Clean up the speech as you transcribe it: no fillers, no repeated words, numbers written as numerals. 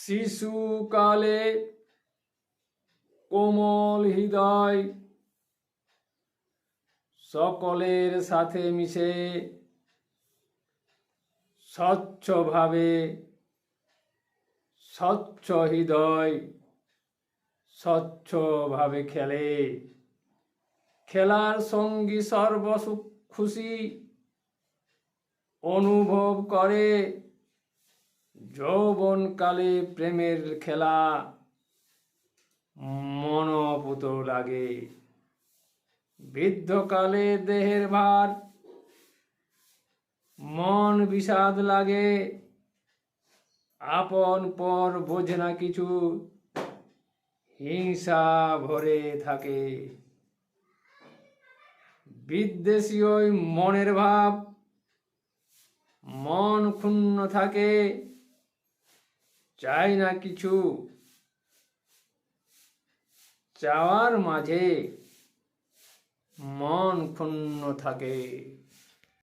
শিশুকালে কোমল হৃদয় সকলের সাথে মিশে স্বচ্ছভাবে স্বচ্ছ হৃদয় স্বচ্ছভাবে খেলে। খেলার সঙ্গী সর্বসুখ খুশি অনুভব করে। যৌবনকালে প্রেমের খেলা মনোপুত লাগে। বৃদ্ধকালে দেহের ভার মন বিষাদ লাগে। আপন পর বোঝে না কিছু, হিংসা ভরে থাকে। বিদ্বেষী ওই মনের ভাব মন ক্ষুণ্ণ থাকে। চাই না কিছু, চাওয়ার মাঝে মন ক্ষুণ্ণ থাকে।